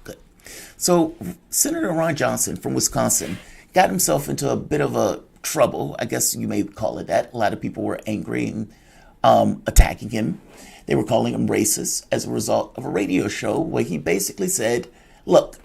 Good. So Senator Ron Johnson from Wisconsin got himself into a bit of a trouble, I guess you may call it that. A lot of people were angry and attacking him. They were calling him racist as a result of a radio show where he basically said, look,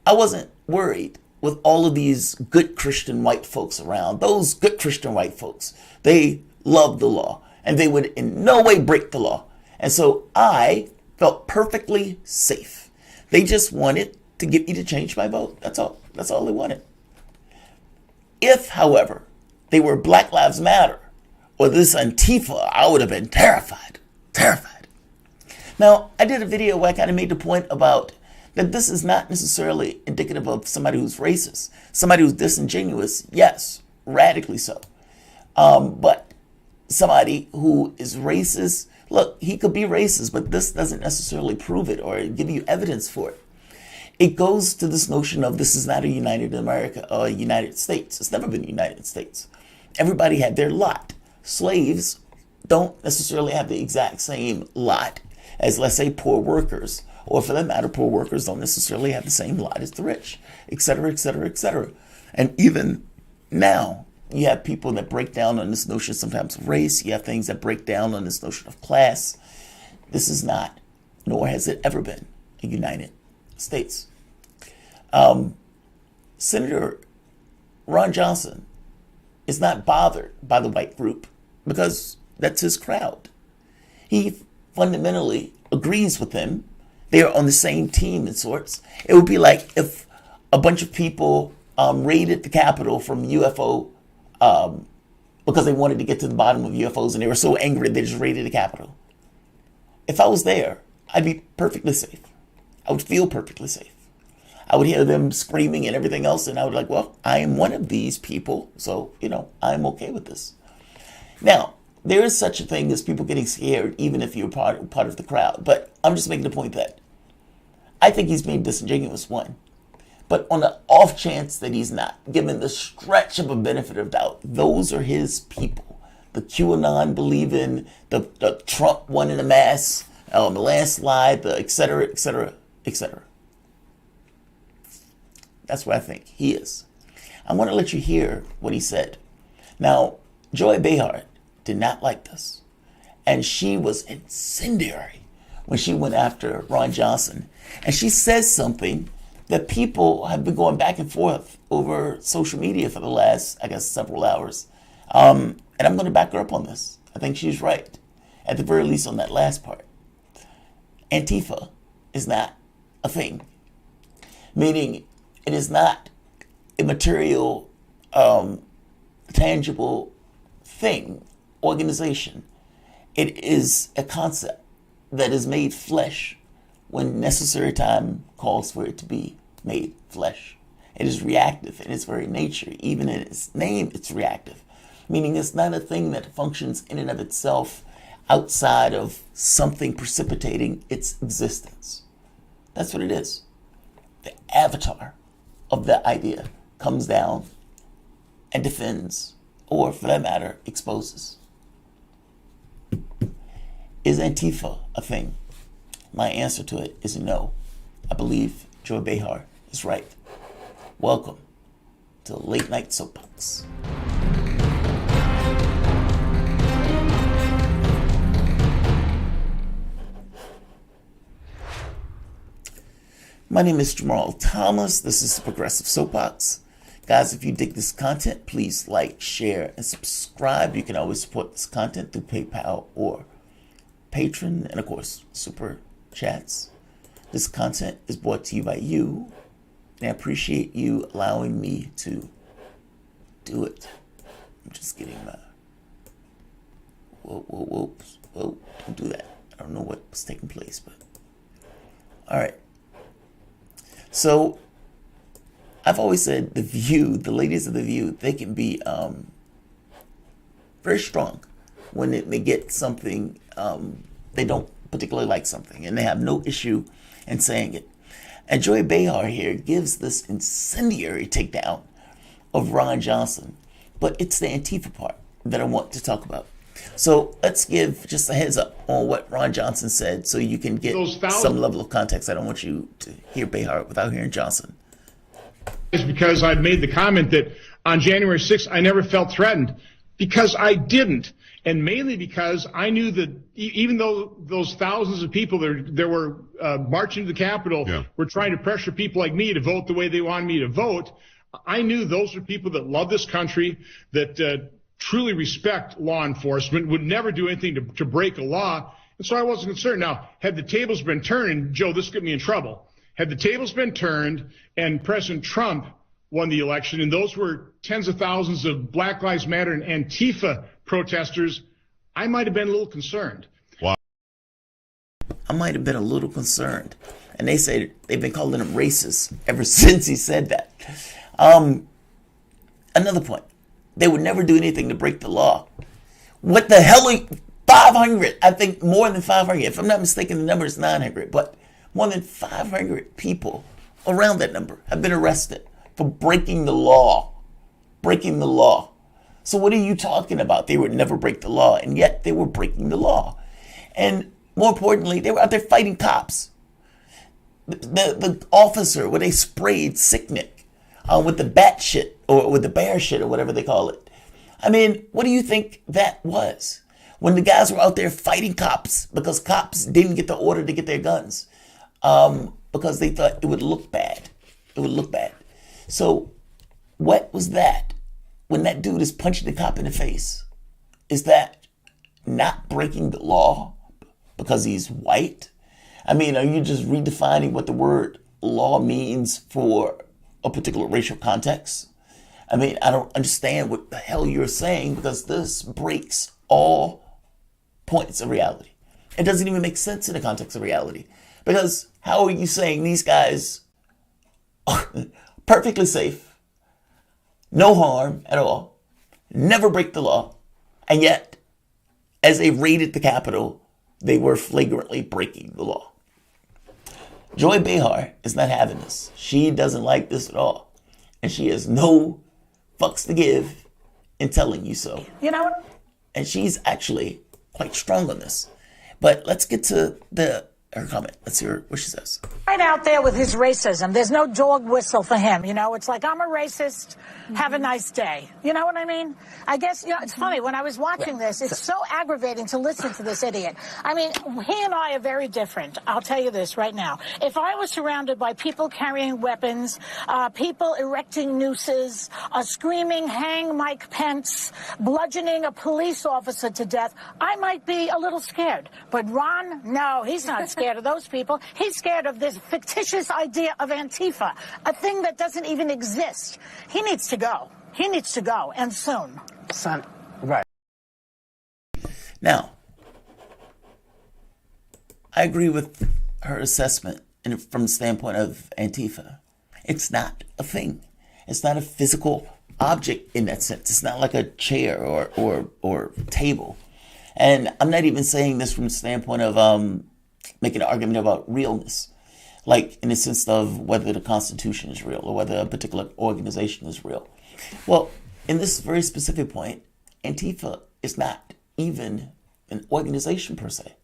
I wasn't worried with all of these good Christian white folks around. Those good Christian white folks, they love the law and they would in no way break the law. And so I felt perfectly safe. They just wanted to get me to change my vote. That's all. That's all they wanted. If, however, they were Black Lives Matter or this Antifa, I would have been terrified. Terrified. Now, I did a video where I kind of made the point about that this is not necessarily indicative of somebody who's racist. Somebody who's disingenuous, yes, radically so. But somebody who is racist, look, he could be racist, but this doesn't necessarily prove it or give you evidence for it. It goes to this notion of this is not a United America or a United States. It's never been the United States. Everybody had their lot. Slaves don't necessarily have the exact same lot as, let's say, poor workers. Or for that matter, poor workers don't necessarily have the same lot as the rich, et cetera, et cetera, et cetera. And even now, you have people that break down on this notion sometimes of race. You have things that break down on this notion of class. This is not, nor has it ever been, a United States. Senator Ron Johnson is not bothered by the white group because that's his crowd. He fundamentally agrees with them. They are on the same team in sorts. It would be like if a bunch of people raided the Capitol from UFO because they wanted to get to the bottom of UFOs and they were so angry they just raided the Capitol. If I was there, I'd be perfectly safe. I would feel perfectly safe. I would hear them screaming and everything else, and I would be like, well, I am one of these people, so, I'm okay with this. Now, there is such a thing as people getting scared, even if you're part of the crowd. But I'm just making the point that I think he's being disingenuous, one. But on the off chance that he's not, given the stretch of a benefit of doubt, those are his people. The QAnon believing, the Trump one in the mass, the landslide, the et cetera, et cetera, et cetera. That's where I think he is. I want to let you hear what he said. Now, Joy Behar did not like this. And she was incendiary when she went after Ron Johnson. And she says something that people have been going back and forth over social media for the last, several hours. And I'm going to back her up on this. I think she's right, at the very least on that last part. Antifa is not a thing, meaning it is not a material, tangible thing, organization. It is a concept that is made flesh when necessary time calls for it to be made flesh. It is reactive in its very nature. Even in its name, it's reactive, meaning it's not a thing that functions in and of itself outside of something precipitating its existence. That's what it is. The avatar of that idea comes down and defends, or for that matter, exposes. Is Antifa a thing? My answer to it is no. I believe Joy Behar is right. Welcome to Late Night Soapbox. My name is Jamarl Thomas. This is the Progressive Soapbox. Guys, if you dig this content, please like, share, and subscribe. You can always support this content through PayPal or Patreon, and of course, Super Chats. This content is brought to you by you, and I appreciate you allowing me to do it. I'm just getting my... Whoa, don't do that. I don't know what was taking place, but... Alright. So, I've always said The View, the ladies of The View, they can be very strong when they get something, they don't particularly like something, and they have no issue in saying it. And Joy Behar here gives this incendiary takedown of Ron Johnson, but it's the Antifa part that I want to talk about. So let's give just a heads up on what Ron Johnson said so you can get some level of context. I don't want you to hear Behar without hearing Johnson. Is because I made the comment that on January 6th, I never felt threatened, because I didn't. And mainly because I knew that even though those thousands of people there were marching to the Capitol were trying to pressure people like me to vote the way they wanted me to vote, I knew those are people that love this country, that truly respect law enforcement, would never do anything to break a law. And so I wasn't concerned. Now, had the tables been turned, and Joe, this got me in trouble. Had the tables been turned and President Trump won the election, and those were tens of thousands of Black Lives Matter and Antifa protesters, I might have been a little concerned. Wow. I might have been a little concerned. And they say they've been calling him racist ever since he said that. Another point. They would never do anything to break the law. What the hell are 500? I think more than 500. If I'm not mistaken, the number is 900. But more than 500 people around that number have been arrested for breaking the law. Breaking the law. So what are you talking about? They would never break the law, and yet they were breaking the law. And more importantly, they were out there fighting cops. The officer where they sprayed Sicknick with the bat shit or with the bear shit or whatever they call it. I mean, what do you think that was? When the guys were out there fighting cops because cops didn't get the order to get their guns because they thought it would look bad. It would look bad. So what was that? When that dude is punching the cop in the face, is that not breaking the law because he's white? I mean, are you just redefining what the word law means for a particular racial context? I mean, I don't understand what the hell you're saying, because this breaks all points of reality. It doesn't even make sense in the context of reality. Because how are you saying these guys are perfectly safe, no harm at all, never break the law, and yet, as they raided the Capitol, they were flagrantly breaking the law? Joy Behar is not having this. She doesn't like this at all. And she has no fucks to give in telling you so. You know, and she's actually quite strong on this. But let's get to her comment. Let's hear what she says. Right out there with his racism. There's no dog whistle for him. You know, it's like, I'm a racist. Have a nice day. You know what I mean? I guess, you know, it's funny. When I was watching this, it's so aggravating to listen to this idiot. I mean, he and I are very different. I'll tell you this right now. If I was surrounded by people carrying weapons, people erecting nooses, screaming, hang Mike Pence, bludgeoning a police officer to death, I might be a little scared. But Ron, no, he's not scared of those people. He's scared of this fictitious idea of Antifa, a thing that doesn't even exist. He needs to go. He needs to go, and soon. Son, right. Now, I agree with her assessment from the standpoint of Antifa. It's not a thing. It's not a physical object in that sense. It's not like a chair or table. And I'm not even saying this from the standpoint of making an argument about realness, like in the sense of whether the Constitution is real or whether a particular organization is real. Well, in this very specific point, Antifa is not even an organization per se.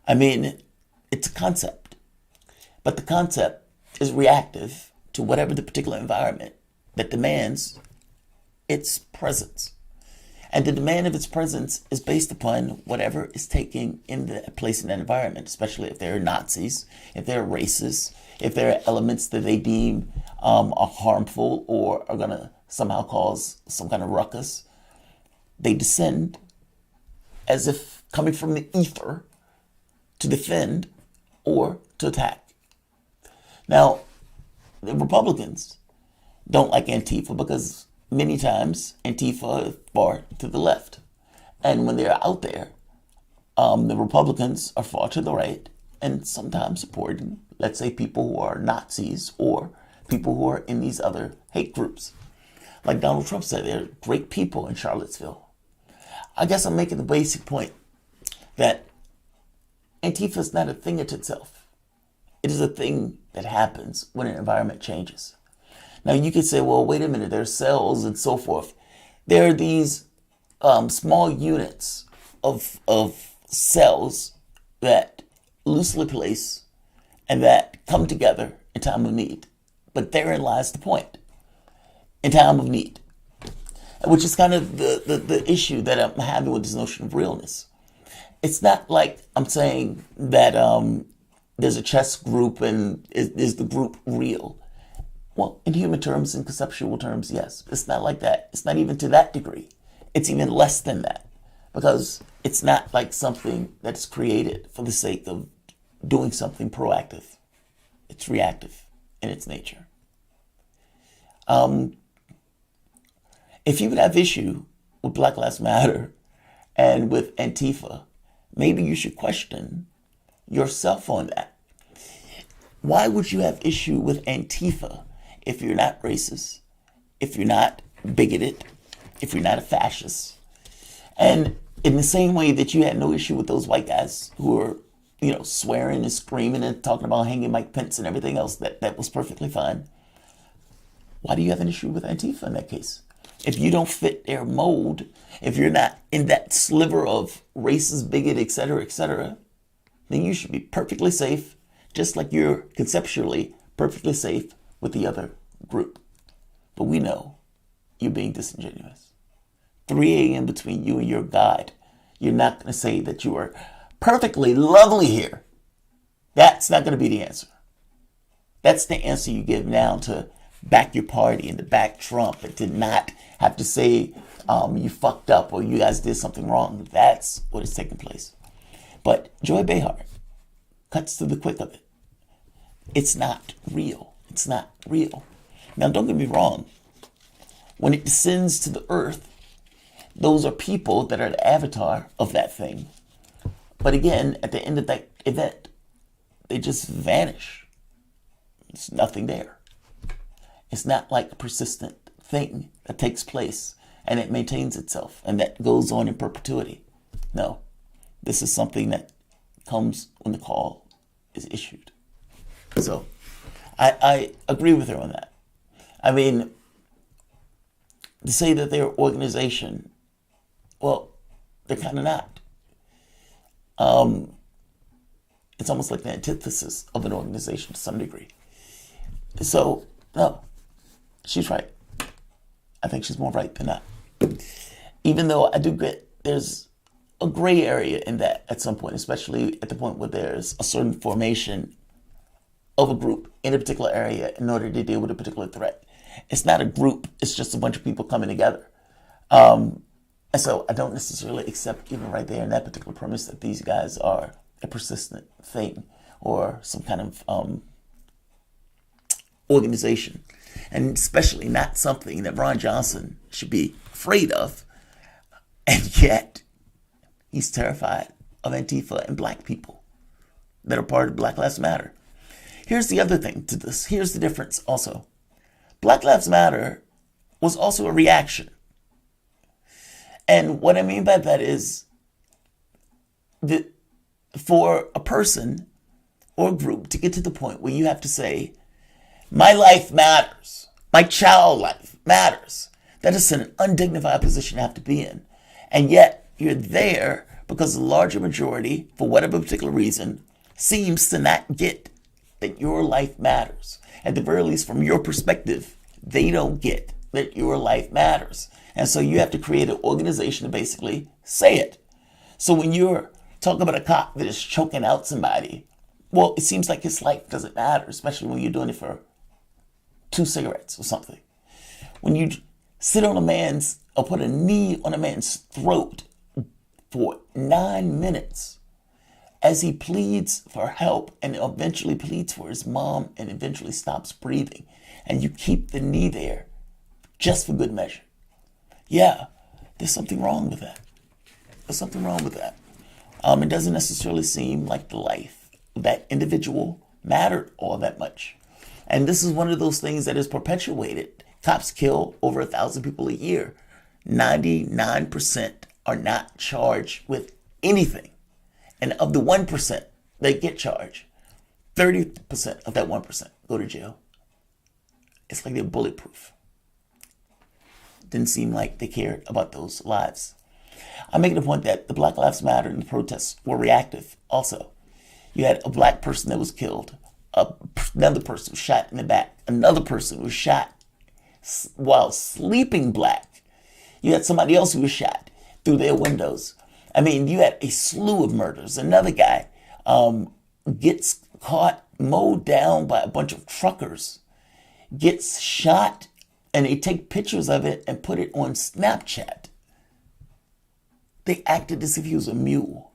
I mean, it's a concept, but the concept is reactive to whatever the particular environment that demands its presence. And the demand of its presence is based upon whatever is taking in the place in that environment, especially if they're Nazis, if they're racist, if there are elements that they deem are harmful or are going to somehow cause some kind of ruckus. They descend as if coming from the ether to defend or to attack. Now, the Republicans don't like Antifa because many times Antifa is far to the left. And when they're out there, the Republicans are far to the right and sometimes supporting, let's say, people who are Nazis or people who are in these other hate groups. Like Donald Trump said, they're great people in Charlottesville. I guess I'm making the basic point that Antifa is not a thing unto itself. It is a thing that happens when an environment changes. Now you could say, well, wait a minute, there's cells and so forth. There are these small units of cells that loosely place and that come together in time of need. But therein lies the point. In time of need. Which is kind of the issue that I'm having with this notion of realness. It's not like I'm saying that there's a chess group and is the group real? Well, in human terms, in conceptual terms, yes. It's not like that. It's not even to that degree. It's even less than that. Because it's not like something that's created for the sake of doing something proactive. It's reactive in its nature. If you would have issue with Black Lives Matter and with Antifa, maybe you should question yourself on that. Why would you have issue with Antifa if you're not racist, if you're not bigoted, if you're not a fascist? And in the same way that you had no issue with those white guys who were, swearing and screaming and talking about hanging Mike Pence and everything else, that was perfectly fine. Why do you have an issue with Antifa in that case? If you don't fit their mold, if you're not in that sliver of racist, bigot, etc., then you should be perfectly safe, just like you're conceptually perfectly safe with the other group. But we know you're being disingenuous. 3 a.m. between you and your God, you're not going to say that you are perfectly lovely here. That's not going to be the answer. That's the answer you give now to back your party and to back Trump and to not have to say you fucked up or you guys did something wrong. That's what is taking place. But Joy Behar cuts to the quick of it. It's not real. It's not real. Now, don't get me wrong. When it descends to the earth, those are people that are the avatar of that thing. But again, at the end of that event, they just vanish. There's nothing there. It's not like a persistent thing that takes place and it maintains itself and that goes on in perpetuity. No, this is something that comes when the call is issued. So I agree with her on that. I mean, to say that they're an organization, well, they're kind of not. It's almost like the antithesis of an organization to some degree. So, no, she's right. I think she's more right than not. Even though I do get there's a gray area in that at some point, especially at the point where there's a certain formation of a group in a particular area in order to deal with a particular threat. It's not a group. It's just a bunch of people coming together. And so I don't necessarily accept even right there in that particular premise that these guys are a persistent thing or some kind of organization. And especially not something that Ron Johnson should be afraid of. And yet he's terrified of Antifa and black people that are part of Black Lives Matter. Here's the other thing to this. Here's the difference also. Black Lives Matter was also a reaction. And what I mean by that is that for a person or a group to get to the point where you have to say, my life matters, my child life matters, that is an undignified position to have to be in. And yet you're there because the larger majority, for whatever particular reason, seems to not get that your life matters. At the very least, from your perspective, they don't get that your life matters. And so you have to create an organization to basically say it. So when you're talking about a cop that is choking out somebody, well, it seems like his life doesn't matter, especially when you're doing it for 2 cigarettes or something. When you sit on a man's, or put a knee on a man's throat for 9 minutes as he pleads for help and eventually pleads for his mom and eventually stops breathing, and you keep the knee there just for good measure. Yeah, there's something wrong with that. There's something wrong with that. It doesn't necessarily seem like the life of that individual mattered all that much. And this is one of those things that is perpetuated. Cops kill over 1,000 people a year. 99% are not charged with anything. And of the 1% that get charged, 30% of that 1% go to jail. It's like they're bulletproof. Didn't seem like they cared about those lives. I'm making the point that the Black Lives Matter and the protests were reactive also. You had a black person that was killed, another person was shot in the back, another person was shot while sleeping black. You had somebody else who was shot through their windows. I mean, you had a slew of murders. Another guy gets caught, mowed down by a bunch of truckers, gets shot, and they take pictures of it and put it on Snapchat. They acted as if he was a mule,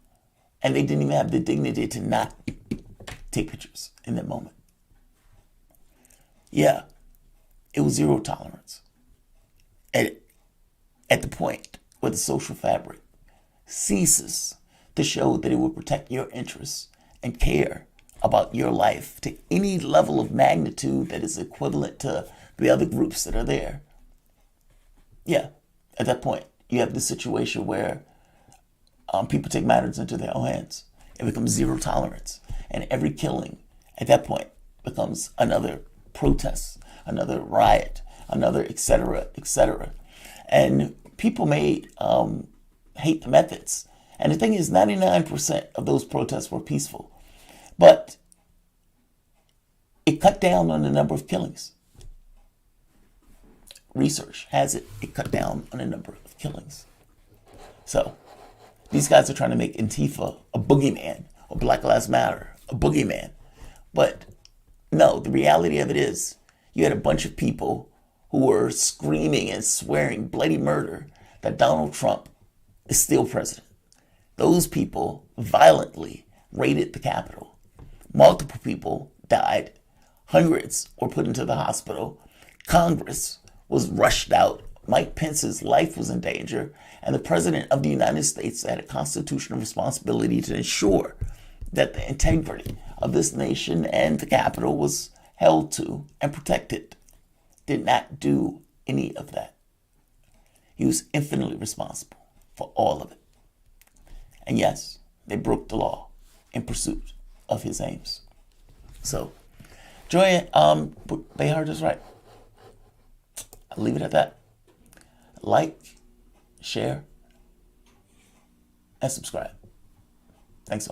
and they didn't even have the dignity to not take pictures in that moment. Yeah, it was zero tolerance. At the point where the social fabric ceases to show that it will protect your interests and care about your life to any level of magnitude that is equivalent to the other groups that are there. Yeah, at that point, you have the situation where people take matters into their own hands. It becomes zero tolerance. And every killing at that point becomes another protest, another riot, another et cetera, et cetera. And people may hate the methods. And the thing is, 99% of those protests were peaceful. But it cut down on the number of killings. Research has it cut down on the number of killings. So these guys are trying to make Antifa a boogeyman, or Black Lives Matter a boogeyman. But no, the reality of it is you had a bunch of people who were screaming and swearing bloody murder that Donald Trump is still president. Those people violently raided the Capitol. Multiple people died. Hundreds were put into the hospital. Congress was rushed out. Mike Pence's life was in danger. And the President of the United States had a constitutional responsibility to ensure that the integrity of this nation and the Capitol was held to and protected. Did not do any of that. He was infinitely responsible for all of it. And yes, they broke the law in pursuit of his aims. So, Joy, Behar is right. I'll leave it at that. Like, share, and subscribe. Thanks all.